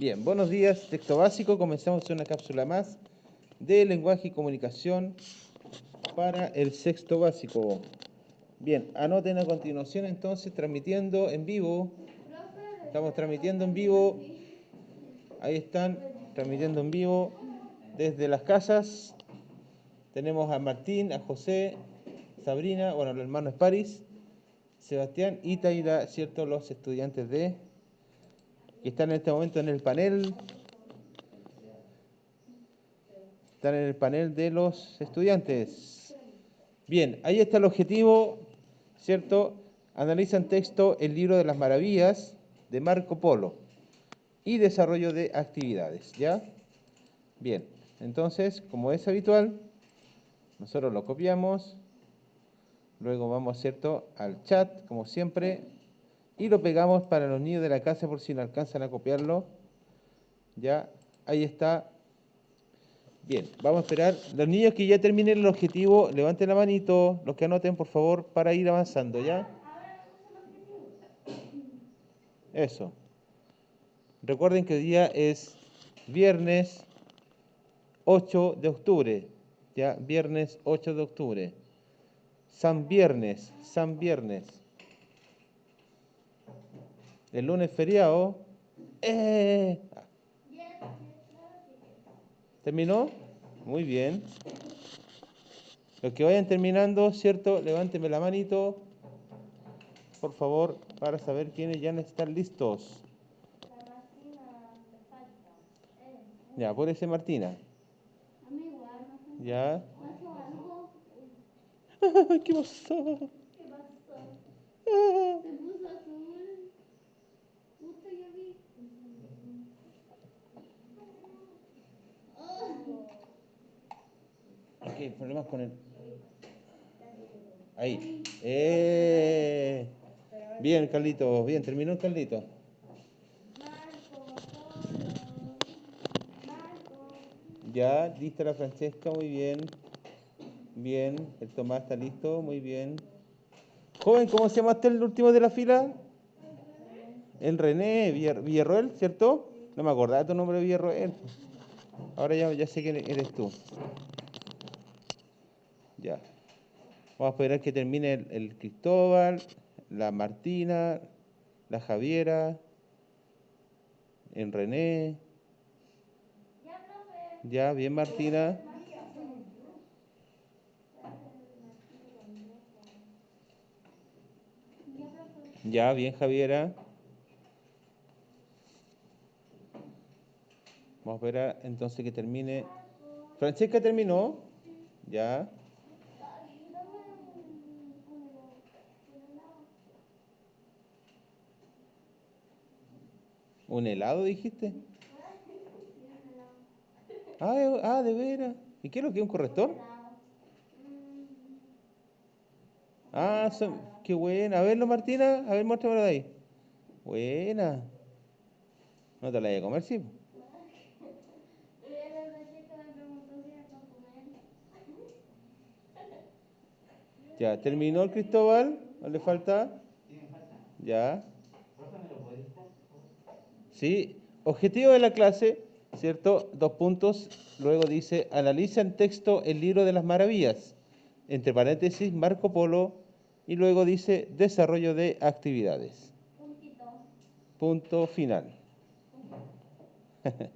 Bien, buenos días, texto básico. Comenzamos una cápsula más de lenguaje y comunicación para el sexto básico. Bien, anoten a continuación entonces transmitiendo en vivo. Estamos transmitiendo en vivo. Ahí están, transmitiendo en vivo desde las casas. Tenemos a Martín, a José, Sabrina, bueno, los hermanos Paris, Sebastián y Taira, ¿cierto? Los estudiantes que están en este momento en el panel. Están en el panel de los estudiantes. Bien, ahí está el objetivo, ¿cierto? Analizan texto el libro de las maravillas de Marco Polo y desarrollo de actividades, ¿ya? Bien, entonces, como es habitual, nosotros lo copiamos, luego vamos, ¿cierto?, al chat, como siempre, y lo pegamos para los niños de la casa por si no alcanzan a copiarlo, ¿ya? Ahí está. Bien, vamos a esperar. Los niños que ya terminen el objetivo, levanten la manito, los que anoten, por favor, para ir avanzando, ¿ya? Eso. Recuerden que hoy día es viernes 8 de octubre, ¿ya? Viernes 8 de octubre. San Viernes, San Viernes. El lunes feriado. ¡Eh! ¿Terminó? Muy bien. Los que vayan terminando, ¿cierto? Levánteme la manito, por favor, para saber quiénes ya están listos. Ya, apúrese Martina. Ya. ¿Qué pasó? ¿Qué pasó? Ah. Se puso azul. Justo yo vi. Ok, problemas con el... Ahí. Bien, Carlito, bien, terminó Carlito. Marco Polo. Marco. Ya, lista la Francesca, muy bien. Bien, el Tomás está listo, muy bien. Joven, ¿cómo se llama usted el último de la fila? El René Villarroel, ¿cierto? No me acordaba tu nombre, Villarroel. Ahora ya sé que eres tú. Ya. Vamos a esperar que termine el Cristóbal, la Martina, la Javiera, el René. Ya, profe. Ya, bien, Martina. Ya, profe. Ya, bien, Javiera. Vamos a esperar entonces que termine. Francesca terminó. Ya. Ay, dame un helado. ¿Un helado dijiste? Sí, un helado. De veras. ¿Y qué es lo que es un Un corrector? helado. Qué buena. A verlo, Martina. A ver, muéstramelo de ahí. Buena. No te la voy a comer, sí. La Francesca me preguntó si era para comer. Ya, ¿terminó el Cristóbal? ¿No le falta? Ya. Sí. Objetivo de la clase, ¿cierto? 2 puntos. Luego dice, analiza en texto el libro de las maravillas. Entre paréntesis, Marco Polo. Y luego dice, desarrollo de actividades. Puntito. Punto final. Puntito.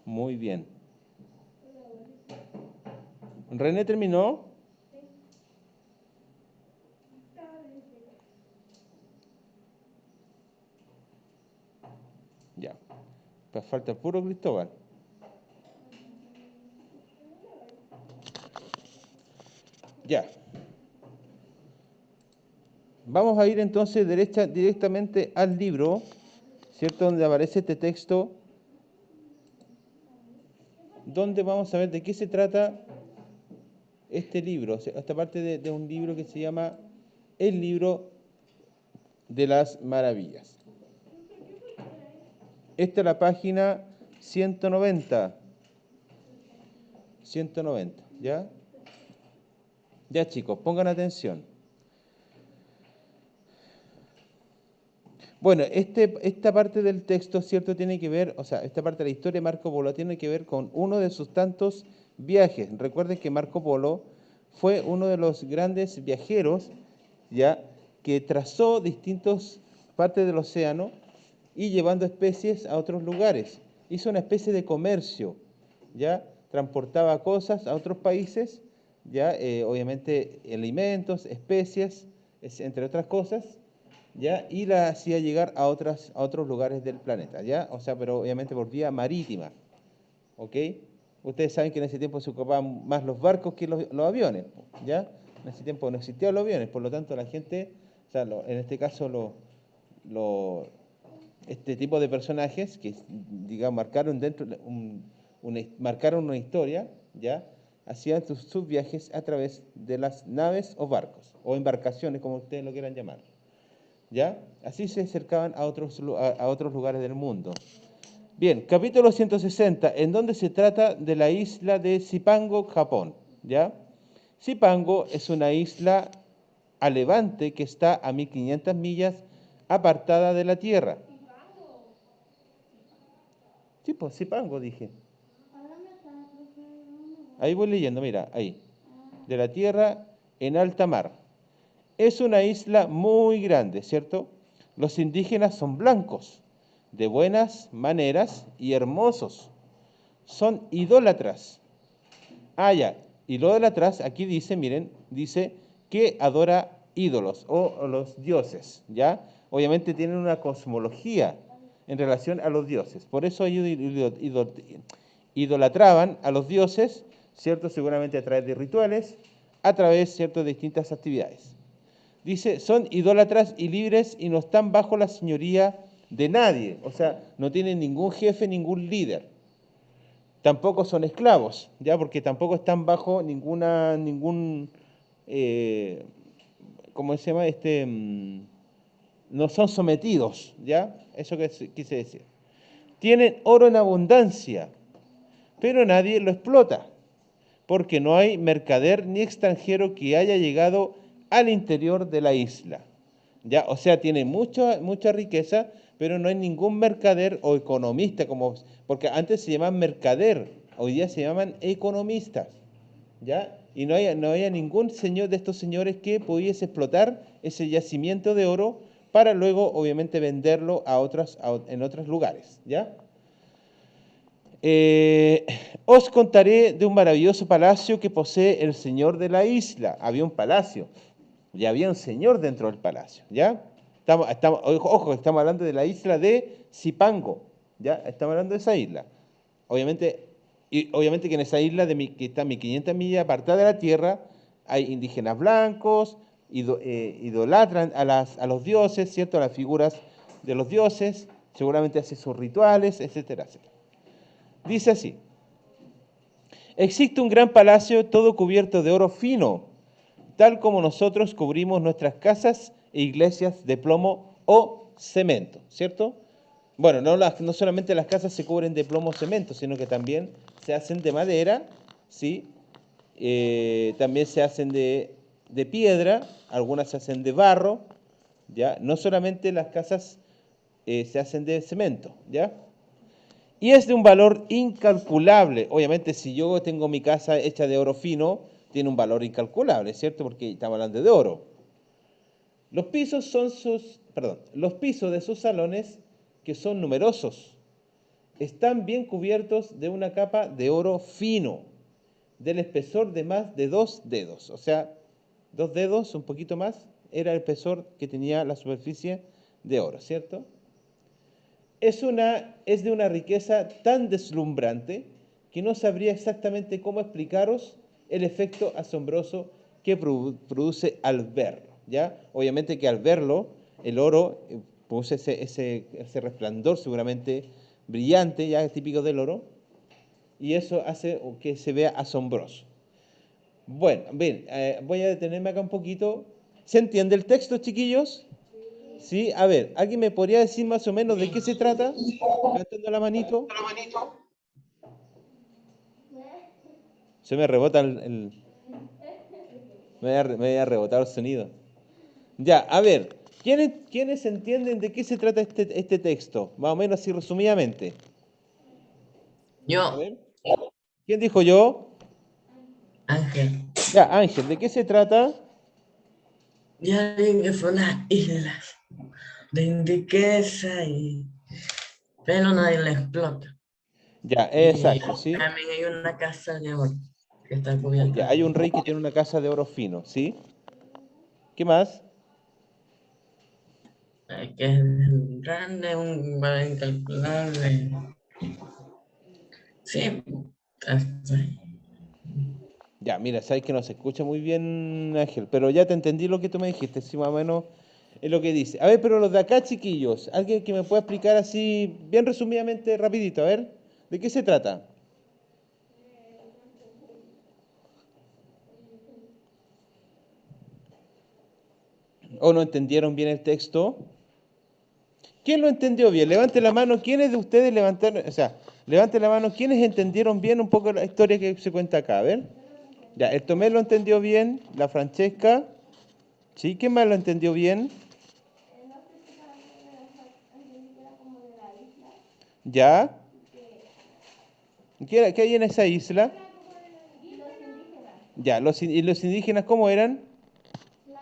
Muy bien. ¿René terminó? Sí. Ya. Pues falta el puro Cristóbal. Ya. Vamos a ir entonces directamente al libro, ¿cierto? Donde aparece este texto, donde vamos a ver de qué se trata este libro, esta parte de un libro que se llama El libro de las maravillas. Esta es la página 190. 190, ¿ya? Ya, chicos, pongan atención. Bueno, esta parte del texto, ¿cierto? Tiene que ver, o sea, esta parte de la historia de Marco Polo tiene que ver con uno de sus tantos viajes. Recuerden que Marco Polo fue uno de los grandes viajeros, ya, que trazó distintas partes del océano y llevando especies a otros lugares. Hizo una especie de comercio, ya, transportaba cosas a otros países, ya, obviamente alimentos, especies, entre otras cosas, ¿ya? Y la hacía llegar a otros lugares del planeta, ¿ya? O sea, pero obviamente por vía marítima, ¿ok? Ustedes saben que en ese tiempo se ocupaban más los barcos que los aviones, ¿ya? En ese tiempo no existían los aviones, por lo tanto la gente, o sea, en este caso este tipo de personajes que, digamos, marcaron una historia, ¿ya? Hacían sus viajes a través de las naves o barcos, o embarcaciones, como ustedes lo quieran llamar. ¿Ya? Así se acercaban a otros lugares del mundo. Bien, capítulo 160, en donde se trata de la isla de Zipango, Japón. ¿Ya? Zipango es una isla a levante que está a 1500 millas apartada de la Tierra. Sí, pues Zipango dije. Ahí voy leyendo, mira, ahí. De la Tierra en alta mar. Es una isla muy grande, ¿cierto? Los indígenas son blancos, de buenas maneras y hermosos. Son idólatras. Ah, ya. Idólatras, aquí dice, miren, dice que adora ídolos o los dioses, ¿ya? Obviamente tienen una cosmología en relación a los dioses. Por eso ellos idolatraban a los dioses, ¿cierto? Seguramente a través de rituales, a través, ¿cierto?, de distintas actividades. Dice, son idólatras y libres y no están bajo la señoría de nadie. O sea, no tienen ningún jefe, ningún líder. Tampoco son esclavos, ¿ya? Porque tampoco están bajo eh, ¿cómo se llama? No son sometidos, ¿ya? Eso que quise decir. Tienen oro en abundancia, pero nadie lo explota, porque no hay mercader ni extranjero que haya llegado al interior de la isla. ¿Ya? O sea, tiene mucha riqueza, pero no hay ningún mercader o economista, porque antes se llamaban mercader, hoy día se llaman economistas, ¿ya? Y no había ningún señor de estos señores que pudiese explotar ese yacimiento de oro para luego, obviamente, venderlo en otros lugares, ¿ya? Os contaré de un maravilloso palacio que posee el señor de la isla. Había un palacio y había un señor dentro del palacio, ¿ya? Ojo, estamos hablando de la isla de Zipango, ¿ya? Estamos hablando de esa isla. Obviamente, obviamente que en esa isla que está a 1500 millas apartada de la tierra, hay indígenas blancos, idolatran a los dioses, ¿cierto? A las figuras de los dioses, seguramente hacen sus rituales, etcétera, etcétera. Dice así, existe un gran palacio todo cubierto de oro fino, tal como nosotros cubrimos nuestras casas e iglesias de plomo o cemento, ¿cierto? Bueno, no solamente las casas se cubren de plomo o cemento, sino que también se hacen de madera, ¿sí? También se hacen de piedra, algunas se hacen de barro, ¿ya? No solamente las casas se hacen de cemento, ¿ya? Y es de un valor incalculable. Obviamente, si yo tengo mi casa hecha de oro fino, tiene un valor incalculable, ¿cierto? Porque estamos hablando de oro. Los pisos de sus salones, que son numerosos, están bien cubiertos de una capa de oro fino, del espesor de más de 2 dedos. O sea, 2 dedos, un poquito más, era el espesor que tenía la superficie de oro, ¿cierto? Es de una riqueza tan deslumbrante que no sabría exactamente cómo explicaros el efecto asombroso que produce al verlo, ¿ya? Obviamente que al verlo, el oro produce ese resplandor seguramente brillante, ya es típico del oro, y eso hace que se vea asombroso. Bueno, bien, voy a detenerme acá un poquito. ¿Se entiende el texto, chiquillos? Sí, a ver, ¿alguien me podría decir más o menos de qué se trata? Levantando la manito. Se me rebota me había rebotado el sonido. Ya, a ver, ¿Quiénes entienden de qué se trata este texto? Más o menos así resumidamente. A Yo, ver. ¿Quién dijo yo? Ángel, Ya, Ángel, ¿de qué se trata? ya vi que fue una isla de riqueza pero nadie la explota. Ya, Y exacto, ¿sí? también hay una casa de oro que está Ya, cubierta. hay un rey que tiene una casa de oro fino, ¿sí? ¿Qué más? Que es grande, incalculable. Sí, hasta ahí. Ya, mira, sabes que no se escucha muy bien, Ángel, pero ya te entendí lo que tú me dijiste, sí, más o menos es lo que dice. A ver, pero los de acá, chiquillos, alguien que me pueda explicar así, bien resumidamente, rapidito, a ver, ¿de qué se trata? ¿O no entendieron bien el texto? ¿Quién lo entendió bien? Levante la mano, ¿quiénes de ustedes levantaron, o sea, levante la mano, ¿quiénes entendieron bien un poco la historia que se cuenta acá? A ver. Ya, el Tomé lo entendió bien, la Francesca, ¿sí? ¿Quién más lo entendió bien? No sé si para mí entendí que era como de la isla, ¿Ya? que ¿Qué hay en esa isla? los indígenas, Ya, ¿y los indígenas cómo eran? no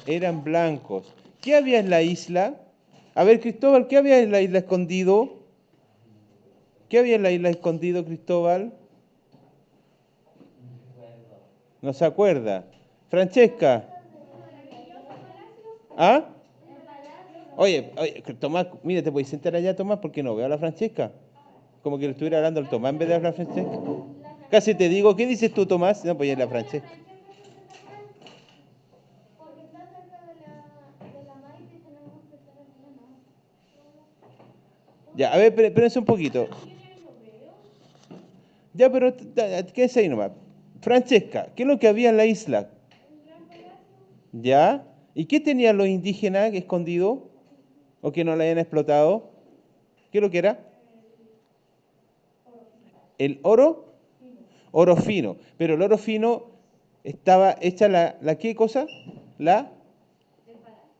eran, Eran blancos. ¿Qué había en la isla? A ver, Cristóbal, ¿qué había en la isla escondido? ¿Qué había en la isla escondido, Cristóbal? No se acuerda. Francesca, ¿ah? Oye, Tomás, mira, te puedes sentar allá, Tomás, porque no veo a la Francesca. Como que le estuviera hablando al Tomás en vez de a la Francesca. Casi te digo, ¿qué dices tú, Tomás? No, pues es la Francesca. porque está cerca de la maíz y tenemos que estar aquí en la. Ya, a ver, espérense un poquito. Ya, pero quédense ahí nomás. Francesca, ¿qué es lo que había en la isla? ¿Ya? ¿Y qué tenían los indígenas escondido? ¿O que no la hayan explotado? ¿Qué es lo que era? El oro, oro fino. Pero el oro fino estaba hecha ¿la qué cosa? La,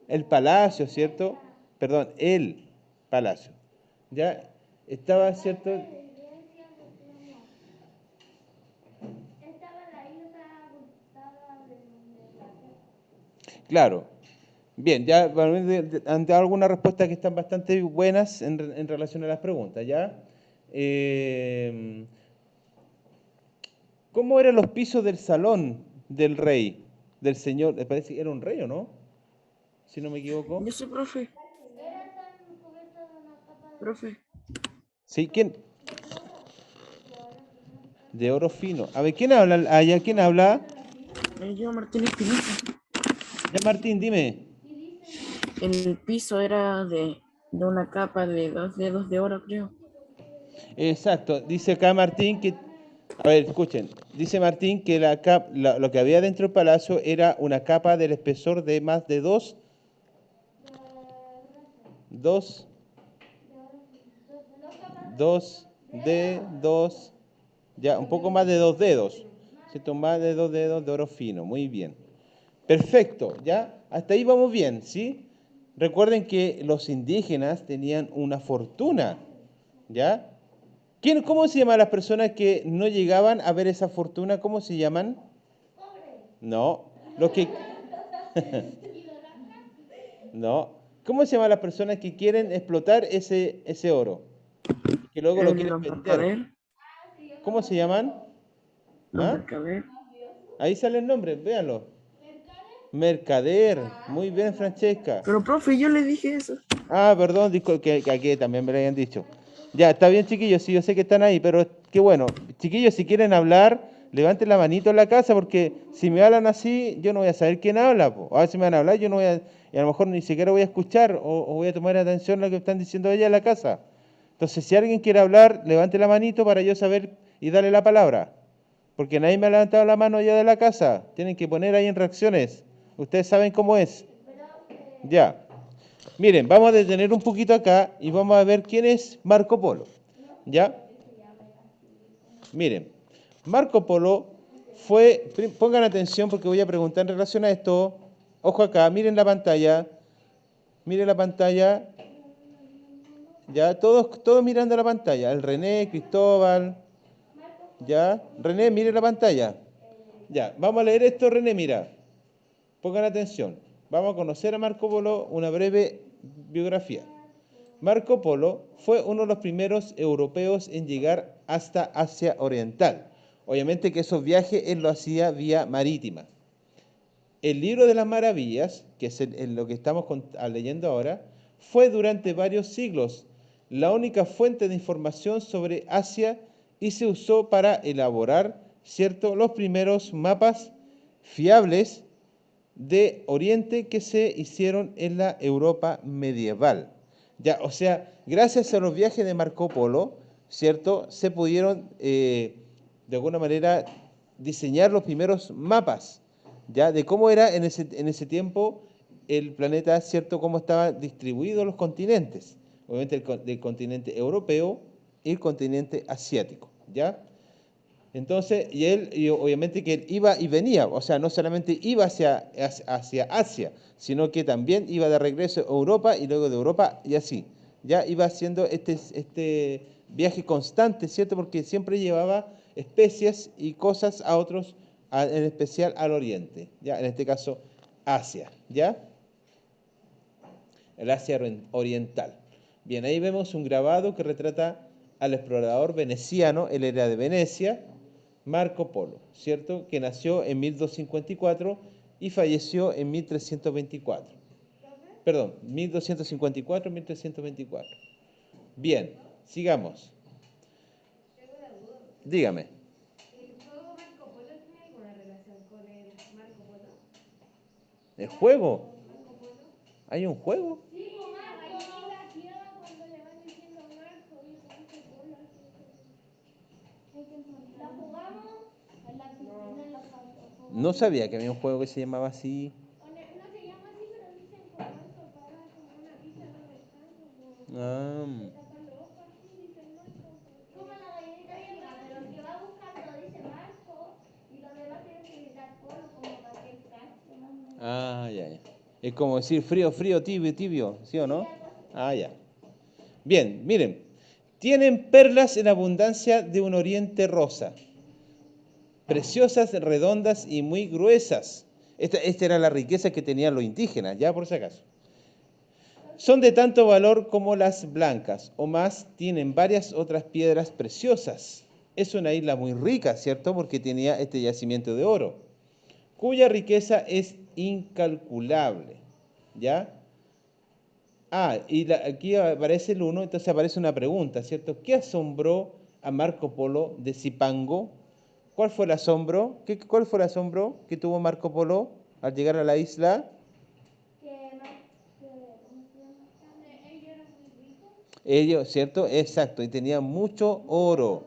el palacio, ¿cierto? Perdón, el palacio. ¿Ya? Estaba, ¿cierto? Estaba la isla abultada de Inglaterra. Claro. Bien, ya bueno, han dado algunas respuestas que están bastante buenas en relación a las preguntas, ¿ya? Eh, ¿Cómo eran los pisos del salón del rey, del señor? Me parece que era un rey, ¿o no? Si no me equivoco. Yo soy profe, Era tan cubierta de una capa de profe. Sí, ¿quién? De oro fino. A ver, ¿quién habla allá? ¿Quién habla? Me llamo Martín Espinosa. Ya, Martín, dime. El piso era de una capa de 2 dedos de oro, creo. Exacto. Dice acá Martín que... A ver, escuchen. Dice Martín que lo que había dentro del palacio era una capa del espesor de más de dos, dos, dos, ya, un poco más de 2 dedos. ¿Cierto? Más de 2 dedos de oro fino. Muy bien. Perfecto, ¿ya? Hasta ahí vamos bien, ¿sí? Recuerden que los indígenas tenían una fortuna, ¿ya? ¿Cómo se llaman las personas que no llegaban a ver esa fortuna? ¿Cómo se llaman? No, los que... No. ¿Cómo se llaman las personas que quieren explotar ese oro? Y que luego lo quieren Los vender. mercader, ¿Cómo se llaman? los ¿Ah? mercader. Ahí sale el nombre, véanlo. Mercader. Muy bien, Francesca. Pero profe, yo le dije eso. Ah, perdón, que aquí también me lo habían dicho. Ya, está bien, chiquillos, sí, yo sé que están ahí, pero qué bueno. Chiquillos, si quieren hablar, levanten la manito en la casa, porque si me hablan así, yo no voy a saber quién habla, po. A ver si me van a hablar, yo no voy a, y a lo mejor ni siquiera voy a escuchar o voy a tomar atención a lo que están diciendo ella en la casa. Entonces, si alguien quiere hablar, levante la manito para yo saber y darle la palabra. Porque nadie me ha levantado la mano allá de la casa. Tienen que poner ahí en reacciones. Ustedes saben cómo es. Ya. Miren, vamos a detener un poquito acá y vamos a ver quién es Marco Polo. ¿Ya? Miren, Marco Polo pongan atención porque voy a preguntar en relación a esto. Ojo acá, miren la pantalla. Mire la pantalla. Ya, todos mirando la pantalla. El René, Cristóbal. Ya, René, mire la pantalla. Ya, vamos a leer esto, René, mira. Pongan atención. Vamos a conocer a Marco Polo, una breve biografía. Marco Polo fue uno de los primeros europeos en llegar hasta Asia Oriental. Obviamente que esos viajes él lo hacía vía marítima. El libro de las maravillas, que es lo que estamos leyendo ahora, fue durante varios siglos la única fuente de información sobre Asia y se usó para elaborar, ¿cierto?, los primeros mapas fiables de Oriente que se hicieron en la Europa medieval. Ya, o sea, gracias a los viajes de Marco Polo, ¿cierto?, se pudieron de alguna manera diseñar los primeros mapas, ya, de cómo era en ese tiempo el planeta, ¿cierto?, cómo estaban distribuidos los continentes, obviamente del continente europeo y el continente asiático, ¿ya? Entonces, y obviamente que él iba y venía, o sea, no solamente iba hacia Asia, sino que también iba de regreso a Europa y luego de Europa y así. Ya iba haciendo este viaje constante, ¿cierto? Porque siempre llevaba especias y cosas a otros, en especial al Oriente, ya, en este caso Asia, ¿ya? El Asia Oriental. Bien, ahí vemos un grabado que retrata al explorador veneciano, él era de Venecia, Marco Polo, ¿cierto? Que nació en 1254 y falleció en 1324. Perdón, 1254, 1324. Bien, sigamos. Dígame. ¿El juego Marco Polo tiene alguna relación con el Marco Polo? ¿El juego? ¿Marco Polo? ¿Hay un juego? Sí, pues Marco. Ahí en la ciudad cuando le van diciendo Marco y se dice Polo. ¿La jugamos? En la piscina, en los autos. No sabía que había un juego que se llamaba así. No se llama así, pero dicen como eso para como una pista de descanso. Ah, Se tapan los ojos así, dicen Marco. Como la gallinita ciega, pero el que va buscando dice Marco y los demás tienen que gritar Polo como para que él cache. ya, ya. Es como decir frío, frío, tibio, tibio, ¿sí o no? Ah, ya. Bien, miren. Tienen perlas en abundancia de un oriente rosa, preciosas, redondas y muy gruesas. Esta era la riqueza que tenían los indígenas, ya por si acaso. Son de tanto valor como las blancas, o más, tienen varias otras piedras preciosas. Es una isla muy rica, ¿cierto? Porque tenía este yacimiento de oro, cuya riqueza es incalculable, ¿ya? Y aquí aparece el 1, entonces aparece una pregunta, ¿cierto? ¿Qué asombró a Marco Polo de Zipango? ¿Cuál fue el asombro? ¿Cuál fue el asombro que tuvo Marco Polo al llegar a la isla? ¿Cómo se llama? Ellos eran muy ricos. Ellos, ¿cierto? Exacto, y tenían mucho oro,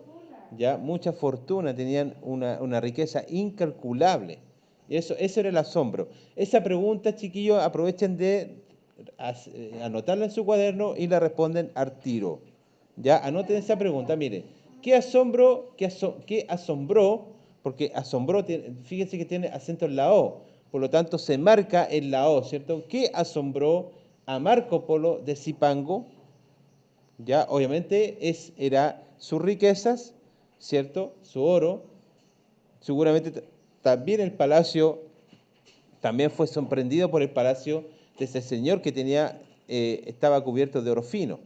ya, mucha fortuna, tenían una riqueza incalculable. Y eso era el asombro. Esa pregunta, chiquillos, aprovechen de anotarla en su cuaderno y la responden al tiro. Ya, anoten esa pregunta, miren. ¿Qué asombró? ¿Qué asombró? Porque asombró, fíjense que tiene acento en la O, por lo tanto se marca en la O, ¿cierto? ¿Qué asombró a Marco Polo de Zipango? Ya, obviamente era sus riquezas, ¿cierto? Su oro, seguramente también el palacio, también fue sorprendido por el palacio de ese señor que estaba cubierto de oro fino.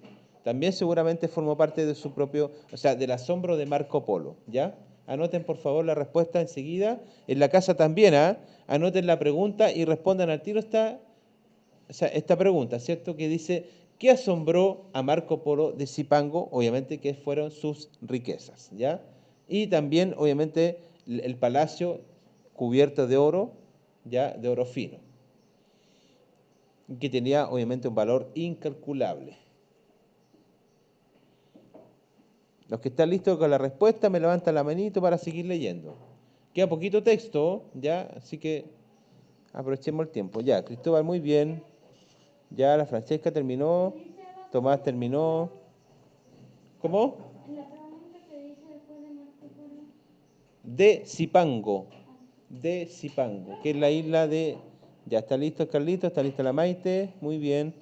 También seguramente formó parte de su propio, o sea, del asombro de Marco Polo, ¿ya? Anoten por favor la respuesta enseguida. En la casa también, ¿ah? Anoten la pregunta y respondan al tiro esta pregunta, ¿cierto? Que dice, ¿qué asombró a Marco Polo de Zipango? Obviamente que fueron sus riquezas, ¿ya? Y también, obviamente, el palacio cubierto de oro, ¿ya? De oro fino, que tenía, obviamente, un valor incalculable. Los que están listos con la respuesta me levantan la manito para seguir leyendo. Queda poquito texto, ¿ya? Así que aprovechemos el tiempo. Ya, Cristóbal, muy bien. Ya, la Francesca terminó. Tomás terminó. ¿Cómo? La pregunta que dice después de Marco Polo. De Zipango. De Zipango, que es la isla de... Ya está listo Carlito, está lista la Maite. Muy bien.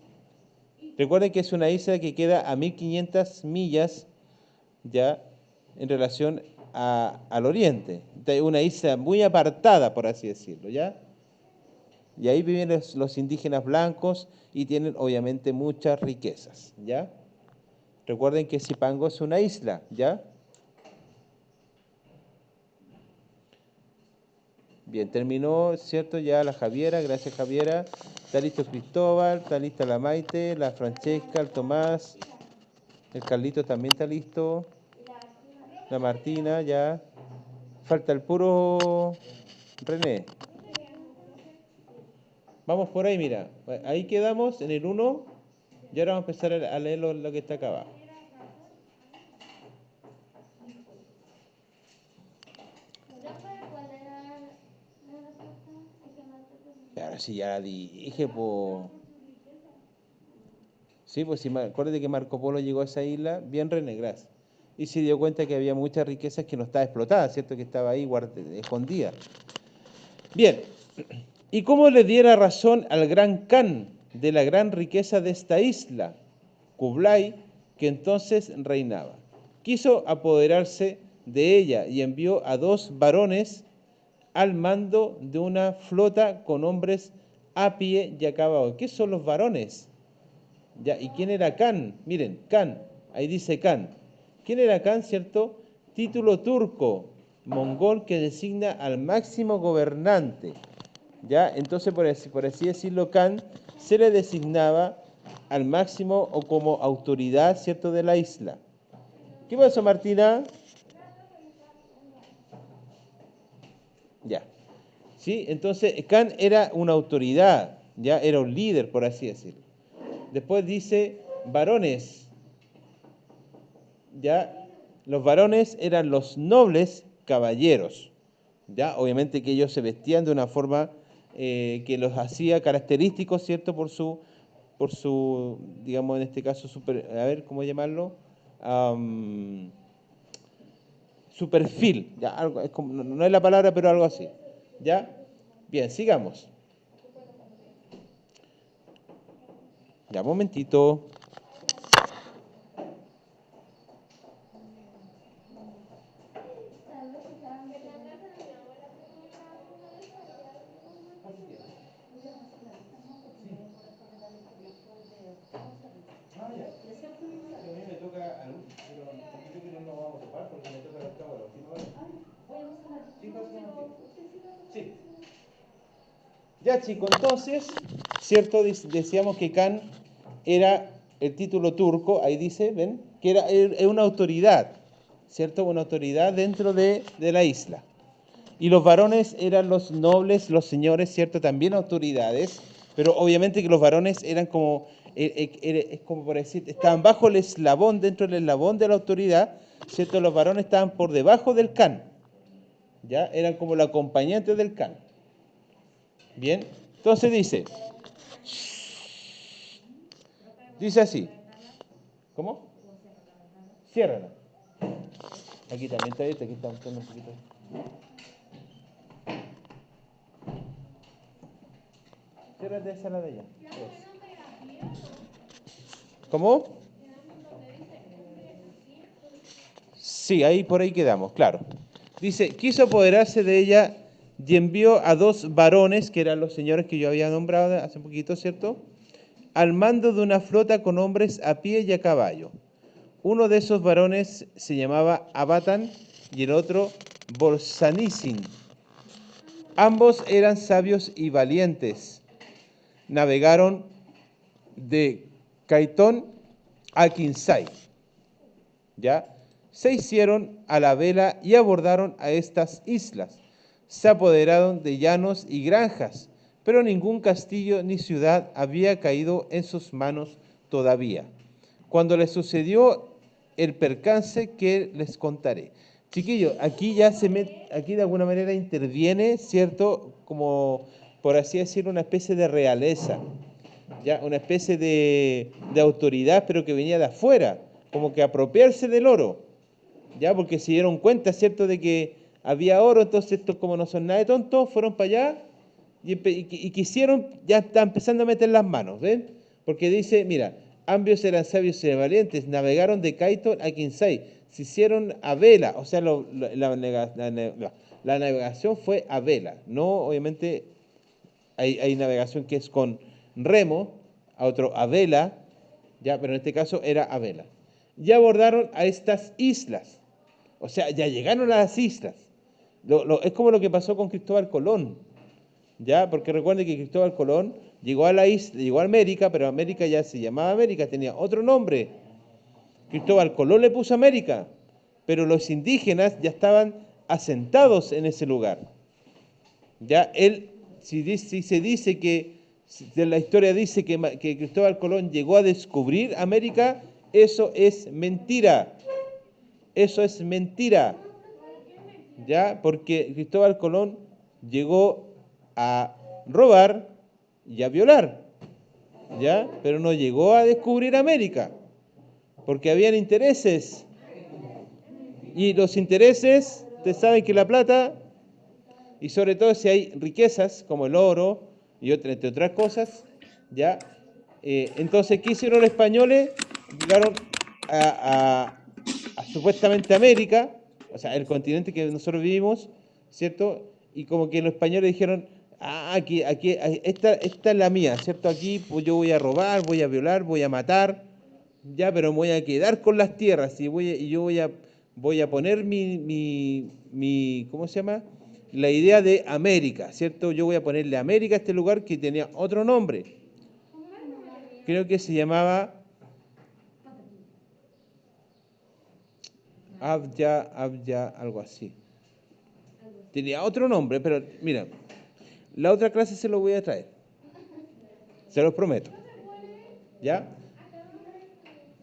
Recuerden que es una isla que queda a 1500 millas ya en relación al oriente. Entonces, una isla muy apartada, por así decirlo, ¿ya? Y ahí viven los indígenas blancos y tienen obviamente muchas riquezas, ¿ya? Recuerden que Zipango es una isla, ¿ya? Bien, terminó, ¿cierto? Ya la Javiera, gracias Javiera. Está listo Cristóbal, está lista la Maite, la Francesca, el Tomás, el Carlito también está listo. La Martina, ya. Falta el puro René. Vamos por ahí, mira. Ahí quedamos en el 1 y ahora vamos a empezar a leer lo que está acá abajo. Ahora sí, ya la dije, pues. Sí, pues sí, acuérdate que Marco Polo llegó a esa isla bien renegras y se dio cuenta que había muchas riquezas que no estaba explotada, ¿cierto? Que estaba ahí escondida. Bien, ¿y cómo le diera razón al gran Khan de la gran riqueza de esta isla? Kublai, que entonces reinaba, quiso apoderarse de ella y envió a 2 varones al mando de una flota con hombres a pie y a caballo. ¿Qué son los varones? Ya, ¿y quién era Khan? Miren, Khan, ahí dice Khan. ¿Quién era Khan, cierto? Título turco, mongol, que designa al máximo gobernante. Ya, entonces por así decirlo, Khan se le designaba al máximo o como autoridad, cierto, de la isla. ¿Qué pasó, Martina? Ya. Sí, entonces Khan era una autoridad, ya era un líder, por así decirlo. Después dice varones. Ya, los varones eran los nobles caballeros. Ya, obviamente que ellos se vestían de una forma que los hacía característicos, ¿cierto? Por su, digamos, en este caso, a ver, ¿cómo llamarlo? Su perfil, ya, algo, es como, no es la palabra, pero algo así. ¿Ya? Bien, sigamos. Ya, un momentito. Ah, ya. A mí me toca, pero yo creo que no nos vamos a topar porque me toca al cabo la última vez. Sí, sí. Ya, chicos, entonces, ¿cierto? Decíamos que Khan era el título turco, ahí dice, ¿ven? Que era una autoridad, ¿cierto? Una autoridad dentro de la isla. Y los varones eran los nobles, los señores, ¿cierto? También autoridades, pero obviamente que los varones eran como, es como por decir, estaban bajo el eslabón, dentro del eslabón de la autoridad, ¿cierto? Los varones estaban por debajo del Khan, ¿ya? Eran como los acompañantes del Khan. Bien, entonces dice así, ¿cómo? Ciérrala. Aquí también está abierta, aquí está un poquito. Ciérrate esa la de allá. ¿Cómo? Sí, ahí por ahí quedamos, claro. Dice, quiso apoderarse de ella y envió a 2 varones, que eran los señores que yo había nombrado hace un poquito, ¿cierto? Al mando de una flota con hombres a pie y a caballo. Uno de esos varones se llamaba Abatan y el otro Borsanisin. Ambos eran sabios y valientes. Navegaron de Caitón a Quinsay. ¿Ya? Se hicieron a la vela y abordaron a estas islas. Se apoderaron de llanos y granjas, pero ningún castillo ni ciudad había caído en sus manos todavía. Cuando les sucedió el percance que les contaré. Chiquillos, aquí ya aquí de alguna manera interviene, ¿cierto? Como, por así decirlo, una especie de realeza, ya, una especie de autoridad, pero que venía de afuera, como que apropiarse del oro, ya, porque se dieron cuenta, ¿cierto?, de que había oro, entonces estos, como no son nada de tontos, fueron para allá y quisieron, ya está empezando a meter las manos, ¿ven? Porque dice, mira, Ambos eran sabios y valientes, navegaron de Caiton a Quinsay, se hicieron a vela, o sea, la navegación fue a vela, no obviamente hay navegación que es con remo, a otro a vela, ya, pero en este caso era a vela. Ya abordaron a estas islas, o sea, ya llegaron a las islas. Es como lo que pasó con Cristóbal Colón, ya, porque recuerden que Cristóbal Colón llegó a la isla, llegó a América, pero América ya se llamaba América, tenía otro nombre. Cristóbal Colón le puso América, pero los indígenas ya estaban asentados en ese lugar. Ya si se dice que, de la historia dice que Cristóbal Colón llegó a descubrir América, eso es mentira. Eso es mentira. Ya, porque Cristóbal Colón llegó a robar y a violar, ya, pero no llegó a descubrir América, porque habían intereses. Y los intereses, ustedes saben que la plata, y sobre todo si hay riquezas como el oro y entre otras cosas, ¿ya? Entonces, ¿qué hicieron los españoles? Llegaron a supuestamente América, o sea, el continente que nosotros vivimos, ¿cierto? Y como que los españoles dijeron, aquí, esta es la mía, ¿cierto? Aquí pues, yo voy a robar, voy a violar, voy a matar, ya, pero me voy a quedar con las tierras y yo voy a poner mi, ¿cómo se llama? La idea de América, ¿cierto? Yo voy a ponerle América a este lugar que tenía otro nombre. Creo que se llamaba Abya, algo así. Tenía otro nombre, pero mira, la otra clase se lo voy a traer. Se los prometo. ¿Ya?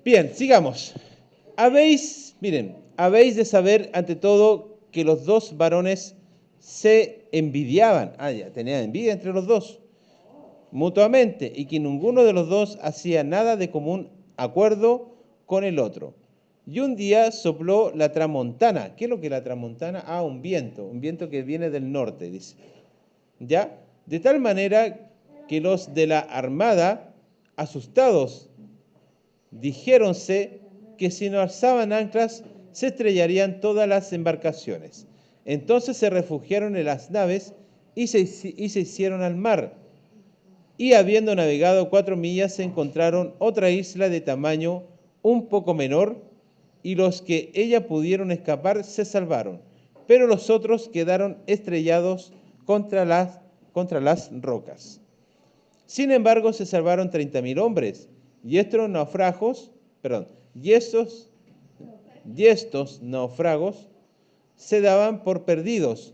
Bien, sigamos. Habéis de saber ante todo que los dos varones se envidiaban. Ya, tenían envidia entre los dos, mutuamente, y que ninguno de los dos hacía nada de común acuerdo con el otro. Y un día sopló la tramontana. ¿Qué es lo que es la tramontana? un viento que viene del norte, dice. ¿Ya? De tal manera que los de la armada, asustados, dijéronse que si no alzaban anclas, se estrellarían todas las embarcaciones. Entonces se refugiaron en las naves y se hicieron al mar. Y habiendo navegado 4 millas, se encontraron otra isla de tamaño un poco menor, y los que ella pudieron escapar se salvaron, pero los otros quedaron estrellados contra las rocas. Sin embargo, se salvaron 30.000 hombres, y estos náufragos se daban por perdidos,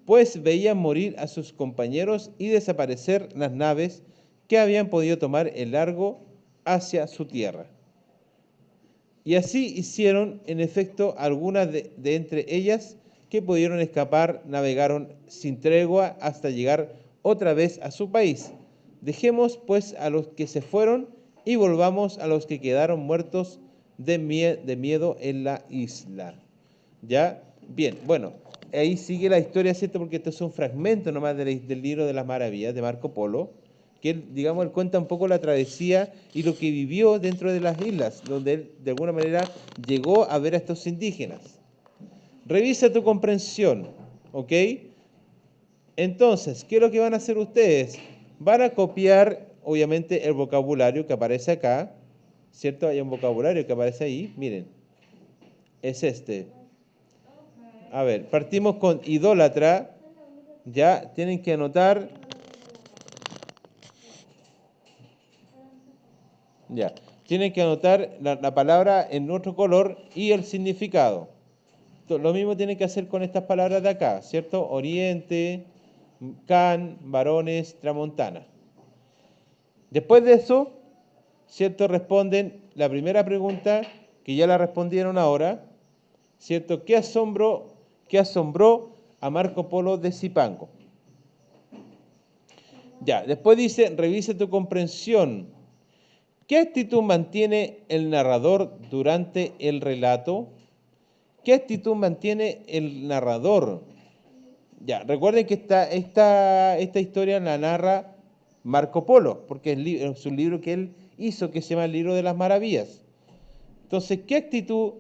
pues veían morir a sus compañeros y desaparecer las naves que habían podido tomar el largo hacia su tierra. Y así hicieron, en efecto, algunas de entre ellas que pudieron escapar, navegaron sin tregua hasta llegar otra vez a su país. Dejemos, pues, a los que se fueron y volvamos a los que quedaron muertos de miedo en la isla. ¿Ya? Bien, bueno, ahí sigue la historia, ¿cierto? Porque esto es un fragmento nomás del libro de las maravillas de Marco Polo, que él, digamos, él cuenta un poco la travesía y lo que vivió dentro de las islas, donde él de alguna manera llegó a ver a estos indígenas. Revisa tu comprensión, ¿ok? Entonces, ¿qué es lo que van a hacer ustedes? Van a copiar, obviamente, el vocabulario que aparece acá, ¿cierto? Hay un vocabulario que aparece ahí, miren, es este. A ver, partimos con idólatra, ya tienen que anotar. Ya, tienen que anotar la palabra en otro color y el significado. Lo mismo tienen que hacer con estas palabras de acá, ¿cierto? Oriente, Can, varones, tramontana. Después de eso, ¿cierto? Responden la primera pregunta, que ya la respondieron ahora, ¿cierto? ¿Qué asombró a Marco Polo de Zipango? Ya, después dice, revise tu comprensión. ¿Qué actitud mantiene el narrador durante el relato? ¿Qué actitud mantiene el narrador? Ya, recuerden que esta historia la narra Marco Polo, porque es un libro que él hizo, que se llama el libro de las maravillas. Entonces, ¿qué actitud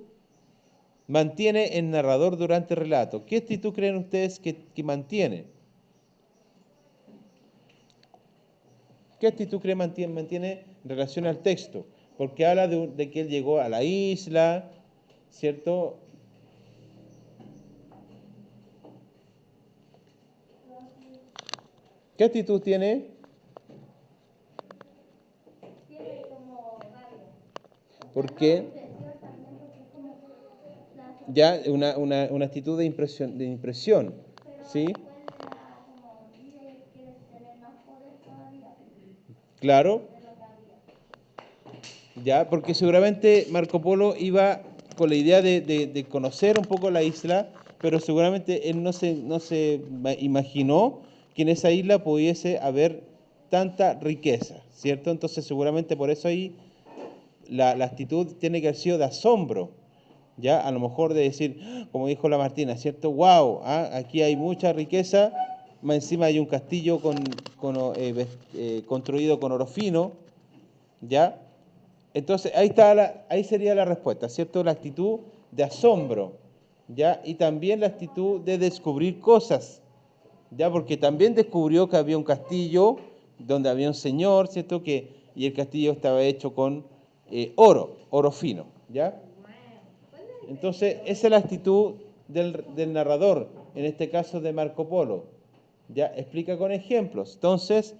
mantiene el narrador durante el relato? ¿Qué actitud creen ustedes que mantiene? ¿Qué actitud creen mantiene en relación al texto? Porque habla de que él llegó a la isla, ¿cierto? ¿Qué actitud tiene? Tiene como rabia. ¿Por qué? Impresión también, porque es como la Ya una actitud de impresión, pero ¿sí? después le da como vida y quiere tener más poder todavía Claro, de lo que había. ya, porque seguramente Marco Polo iba con la idea de conocer un poco la isla, pero seguramente él no se imaginó que en esa isla pudiese haber tanta riqueza, ¿cierto? Entonces seguramente por eso ahí la actitud tiene que haber sido de asombro, ya, a lo mejor de decir, como dijo la Martina, ¿cierto? ¡Wow! Aquí hay mucha riqueza, más encima hay un castillo construido con oro fino, ¿ya? Entonces, ahí sería la respuesta, ¿cierto? La actitud de asombro, ¿ya? Y también la actitud de descubrir cosas, ¿ya? Porque también descubrió que había un castillo donde había un señor, ¿cierto? Y el castillo estaba hecho con oro fino, ¿ya? Entonces, esa es la actitud del narrador, en este caso de Marco Polo, ¿ya? Explica con ejemplos. Entonces,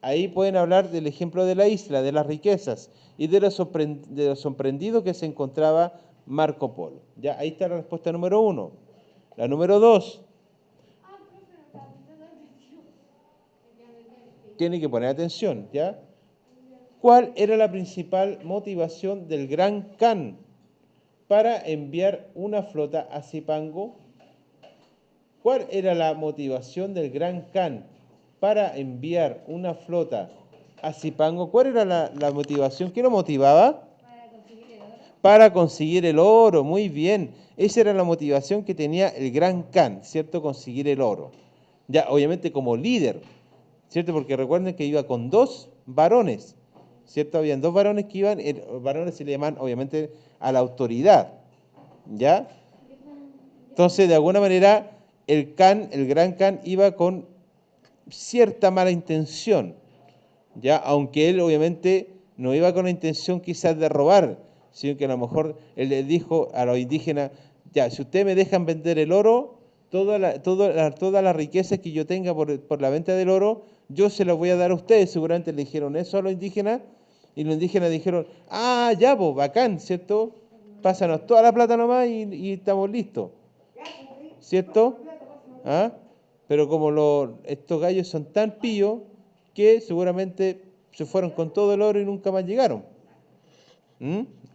ahí pueden hablar del ejemplo de la isla, de las riquezas y de lo sorprendido que se encontraba Marco Polo. ¿Ya? Ahí está la respuesta número 1. La número 2, tiene que poner atención, ¿ya? ¿Cuál era la principal motivación del Gran Khan para enviar una flota a Zipango? ¿Cuál era la motivación del Gran Khan para enviar una flota a Zipango? ¿Cuál era la motivación? ¿Qué lo motivaba? Para conseguir el oro, muy bien. Esa era la motivación que tenía el Gran Khan, ¿cierto? Conseguir el oro. Ya, obviamente como líder, ¿cierto? Porque recuerden que iba con 2 varones, ¿cierto? Habían 2 varones que iban, varones se le llaman, obviamente, a la autoridad, ¿ya? Entonces, de alguna manera, el Gran Khan iba con cierta mala intención, ¿ya? Aunque él obviamente no iba con la intención quizás de robar, sino que a lo mejor él le dijo a los indígenas, ya, si ustedes me dejan vender el oro, toda la riqueza que yo tenga por la venta del oro, yo se la voy a dar a ustedes. Seguramente le dijeron eso a los indígenas, y los indígenas dijeron, ya, pues, bacán, ¿cierto? Pásanos toda la plata nomás y estamos listos, ¿cierto? ¿Ah? Pero como estos gallos son tan pillos que seguramente se fueron con todo el oro y nunca más llegaron.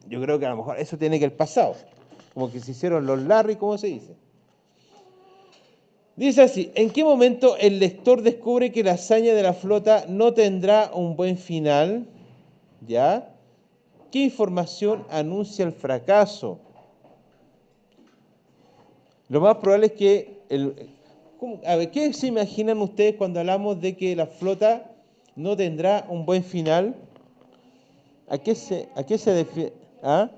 Yo creo que a lo mejor eso tiene que haber pasado. Como que se hicieron los Larry, ¿cómo se dice? Dice así, ¿en qué momento el lector descubre que la hazaña de la flota no tendrá un buen final? ¿Ya? ¿Qué información anuncia el fracaso? Lo más probable es que a ver, ¿qué se imaginan ustedes cuando hablamos de que la flota no tendrá un buen final? ¿A qué se refiere? ¿Ah?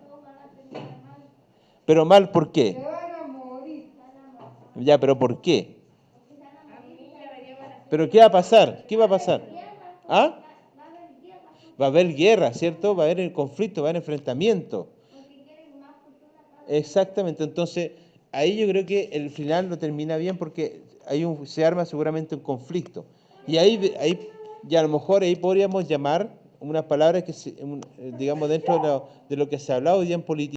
Pero mal, ¿por qué? Ya, pero ¿por qué? ¿Pero qué va a pasar? ¿Qué va a pasar? ¿Ah? Va a haber guerra, ¿cierto? Va a haber el conflicto, va a haber enfrentamiento. Exactamente, entonces ahí yo creo que el final no termina bien porque se arma seguramente un conflicto. Y y a lo mejor ahí podríamos llamar unas palabras que, digamos, dentro de lo que se ha hablado hoy día en política.